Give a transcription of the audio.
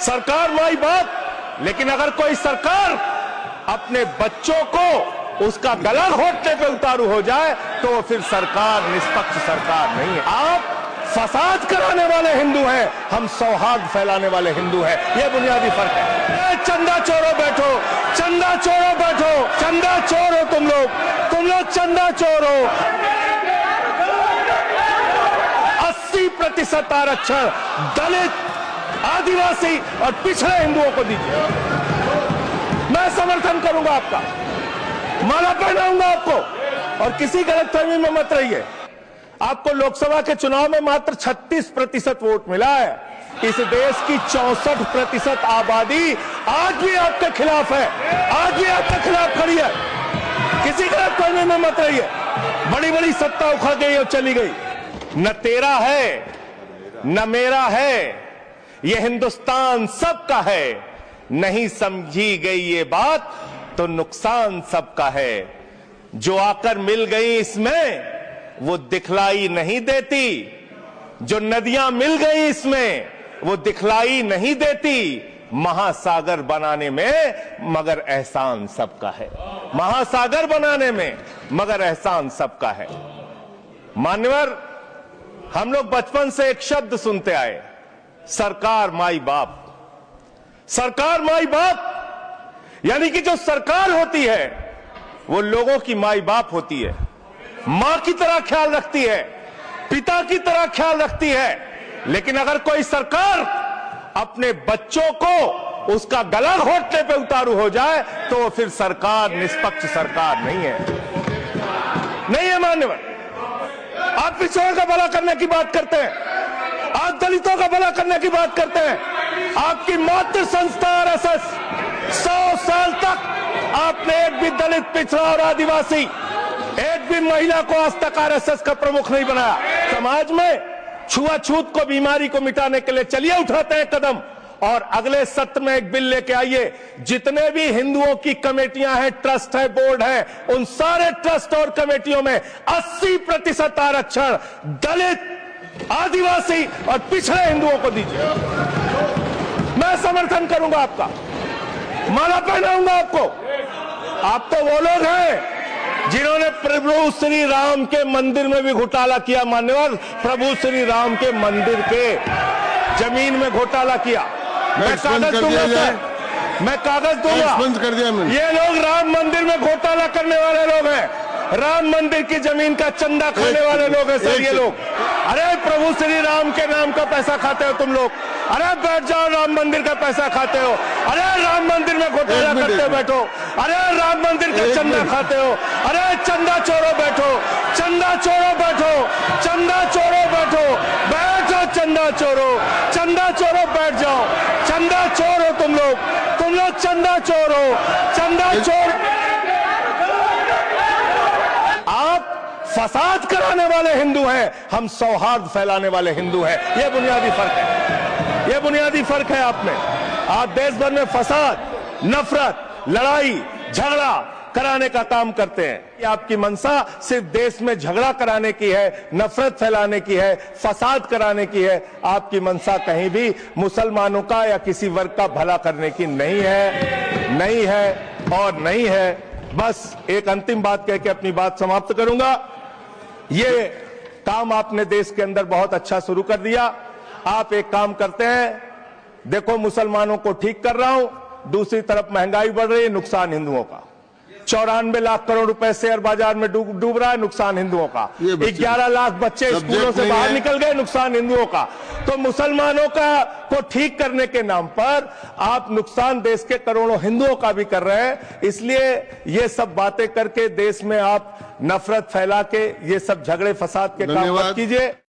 सरकार माई बाप, लेकिन अगर कोई सरकार अपने बच्चों को उसका गला घोटने पे उतारू हो जाए तो वो फिर सरकार निष्पक्ष सरकार नहीं है। आप फसाद कराने वाले हिंदू हैं, हम सौहार्द फैलाने वाले हिंदू हैं, ये बुनियादी फर्क है। चंदा चोरो बैठो, चंदा चोरो बैठो, चंदा चोर हो तुम लोग चंदा चोर हो। 80% आरक्षण दलित, आदिवासी और पिछड़े हिंदुओं को दीजिए। मैं समर्थन करूंगा आपका, माला पहनाऊंगा आपको, और किसी गलतफहमी में मत रहिए। आपको लोकसभा के चुनाव में मात्र 36% वोट मिला है। इस देश की 64% आबादी आज भी आपके खिलाफ है, आज भी आपके खिलाफ खड़ी है। किसी गलतफहमी में मत रहिए। बड़ी बड़ी सत्ता उखड़ गई और चली गई। न तेरा है न मेरा है, यह हिंदुस्तान सबका है। नहीं समझी गई ये बात तो नुकसान सबका है। जो आकर मिल गई इसमें वो दिखलाई नहीं देती, जो नदियां मिल गई इसमें वो दिखलाई नहीं देती। महासागर बनाने में मगर एहसान सबका है, महासागर बनाने में मगर एहसान सबका है। मान्यवर, हम लोग बचपन से एक शब्द सुनते आए, सरकार माई बाप। सरकार माई बाप यानी कि जो सरकार होती है वो लोगों की माई बाप होती है, मां की तरह ख्याल रखती है, पिता की तरह ख्याल रखती है। लेकिन अगर कोई सरकार अपने बच्चों को उसका गला घोटने पे उतारू हो जाए तो वो फिर सरकार निष्पक्ष सरकार नहीं है, नहीं है। मान्यवर, आप पिछड़ों का भला करने की बात करते हैं, आप दलितों का भला करने की बात करते हैं। आपकी मातृ संस्था आरएसएस 100 साल तक आपने एक भी दलित, पिछड़ा और आदिवासी, एक भी महिला को आज तक आरएसएस का प्रमुख नहीं बनाया। समाज में छुआछूत को, बीमारी को मिटाने के लिए चलिए उठाते हैं कदम, और अगले सत्र में एक बिल लेके आइए। जितने भी हिंदुओं की कमेटियां हैं, ट्रस्ट है, बोर्ड है, उन सारे ट्रस्ट और कमेटियों में 80% आरक्षण दलित, आदिवासी और पिछड़े हिंदुओं को दीजिए। मैं समर्थन करूंगा आपका, माला पहनाऊंगा आपको। आप तो वो लोग हैं जिन्होंने प्रभु श्री राम के मंदिर में भी घोटाला किया। मान्यवर, प्रभु श्री राम के मंदिर के जमीन में घोटाला किया। मैं कागज दूंगा, मैं कागज दूंगा। ये लोग राम मंदिर में घोटाला करने वाले लोग हैं, राम मंदिर की जमीन का चंदा खाने वाले लोग हैं सर ये लोग। अरे प्रभु श्री राम के नाम का पैसा खाते हो तुम लोग। अरे बैठ जाओ, राम मंदिर का पैसा खाते हो। अरे राम मंदिर में घोटाला करते बैठो। अरे राम मंदिर का चंदा खाते हो। अरे चंदा चोरो बैठो, चंदा चोरो बैठो, चंदा चोरो बैठो, बैठो चंदा चोरो, चंदा चोरो बैठ जाओ। चंदा चोर हो तुम लोग चंदा चोर हो, चंदा चोर। आप फसाद कराने वाले हिंदू हैं, हम सौहार्द फैलाने वाले हिंदू हैं। यह बुनियादी फर्क है, यह बुनियादी फर्क है। आप देश भर में फसाद, नफरत, लड़ाई, झगड़ा कराने का काम करते हैं। ये आपकी मंशा सिर्फ देश में झगड़ा कराने की है, नफरत फैलाने की है, फसाद कराने की है। आपकी मंशा कहीं भी मुसलमानों का या किसी वर्ग का भला करने की नहीं है, नहीं है और नहीं है। बस एक अंतिम बात कह के अपनी बात समाप्त करूंगा। ये काम आपने देश के अंदर बहुत अच्छा शुरू कर दिया। आप एक काम करते हैं, देखो मुसलमानों को ठीक कर रहा हूं, दूसरी तरफ महंगाई बढ़ रही है, नुकसान हिंदुओं का। 94 लाख करोड़ रुपए शेयर बाजार में डूब रहा है, नुकसान हिंदुओं का। 11 लाख बच्चे स्कूलों से बाहर निकल गए, नुकसान हिंदुओं का। तो मुसलमानों का को ठीक करने के नाम पर आप नुकसान देश के करोड़ों हिंदुओं का भी कर रहे हैं। इसलिए ये सब बातें करके देश में आप नफरत फैला के ये सब झगड़े फसाद के काम मत कीजिए।